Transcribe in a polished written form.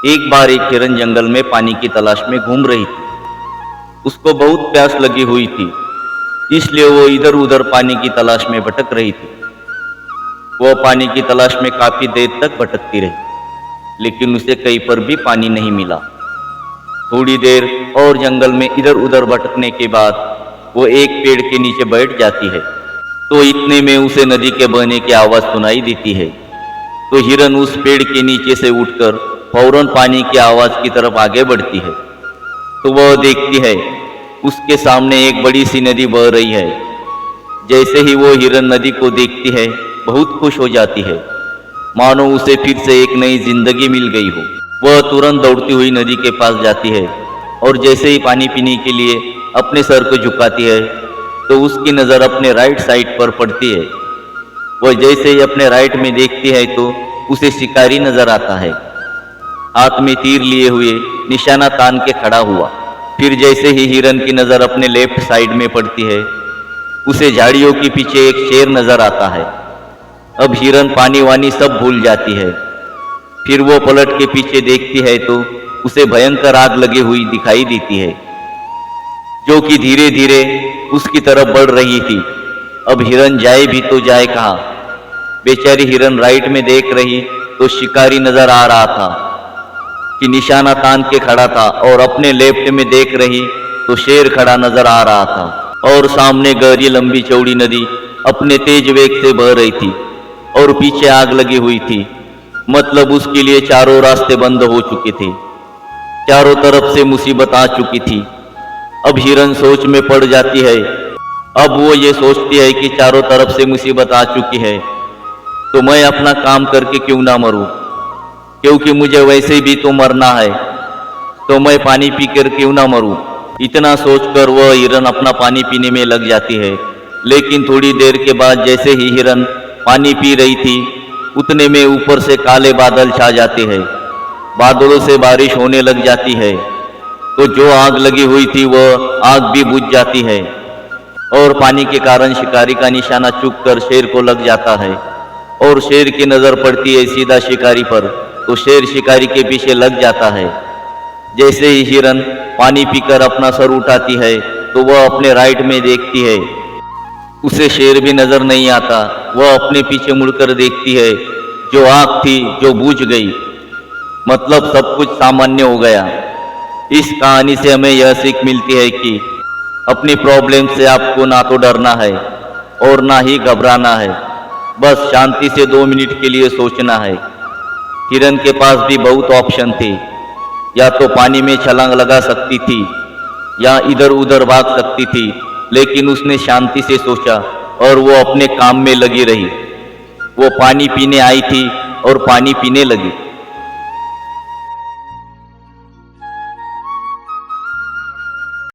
एक बार एक हिरन जंगल में पानी की तलाश में घूम रही थी। उसको बहुत प्यास लगी हुई थी, इसलिए वो इधर उधर पानी की तलाश में भटक रही थी। वो पानी की तलाश में काफी देर तक भटकती रही, लेकिन उसे कहीं पर भी पानी नहीं मिला। थोड़ी देर और जंगल में इधर उधर भटकने के बाद वो एक पेड़ के नीचे बैठ जाती है। तो इतने में उसे नदी के बहने की आवाज सुनाई देती है। तो हिरन उस पेड़ के नीचे से उठकर फौरन पानी की आवाज की तरफ आगे बढ़ती है। तो वह देखती है उसके सामने एक बड़ी सी नदी बह रही है। जैसे ही वो हिरन नदी को देखती है, बहुत खुश हो जाती है, मानो उसे फिर से एक नई जिंदगी मिल गई हो। वह तुरंत दौड़ती हुई नदी के पास जाती है और जैसे ही पानी पीने के लिए अपने सर को झुकाती है, तो उसकी नज़र अपने राइट साइड पर पड़ती है। वह जैसे ही अपने राइट में देखती है तो उसे शिकारी नजर आता है, हाथ में तीर लिए हुए निशाना तान के खड़ा हुआ। फिर जैसे ही हिरन की नज़र अपने लेफ्ट साइड में पड़ती है, उसे झाड़ियों के पीछे एक शेर नजर आता है। अब हिरन पानी वानी सब भूल जाती है। फिर वो पलट के पीछे देखती है तो उसे भयंकर आग लगी हुई दिखाई देती है, जो कि धीरे धीरे उसकी तरफ बढ़ रही थी। अब हिरन जाए भी तो जाए कहाँ। बेचारी हिरन राइट में देख रही तो शिकारी नजर आ रहा था कि निशाना तान के खड़ा था, और अपने लेफ्ट में देख रही तो शेर खड़ा नजर आ रहा था। और सामने गहरी लंबी चौड़ी नदी अपने तेज वेग से बह रही थी और पीछे आग लगी हुई थी। मतलब उसके लिए चारों रास्ते बंद हो चुके थे, चारों तरफ से मुसीबत आ चुकी थी। अब हिरन सोच में पड़ जाती है। अब वो ये सोचती है कि चारों तरफ से मुसीबत आ चुकी है, तो मैं अपना काम करके क्यों ना मरूं, क्योंकि मुझे वैसे भी तो मरना है, तो मैं पानी पीकर क्यों ना मरूं। इतना सोचकर वह हिरन अपना पानी पीने में लग जाती है। लेकिन थोड़ी देर के बाद जैसे ही हिरन पानी पी रही थी, उतने में ऊपर से काले बादल छा जाते हैं। बादलों से बारिश होने लग जाती है, तो जो आग लगी हुई थी वह आग भी बुझ जाती है, और पानी के कारण शिकारी का निशाना चूक कर शेर को लग जाता है। और शेर की नज़र पड़ती है सीधा शिकारी पर, तो शेर शिकारी के पीछे लग जाता है। जैसे ही हिरन पानी पीकर अपना सर उठाती है तो वह अपने राइट में देखती है, उसे शेर भी नजर नहीं आता। वह अपने पीछे मुड़कर देखती है, जो आग थी जो बुझ गई, मतलब सब कुछ सामान्य हो गया। इस कहानी से हमें यह सीख मिलती है कि अपनी प्रॉब्लम से आपको ना तो डरना है और ना ही घबराना है, बस शांति से 2 मिनट के लिए सोचना है। हिरन के पास भी बहुत ऑप्शन थे, या तो पानी में छलांग लगा सकती थी या इधर उधर भाग सकती थी, लेकिन उसने शांति से सोचा और वो अपने काम में लगी रही। वो पानी पीने आई थी और पानी पीने लगी।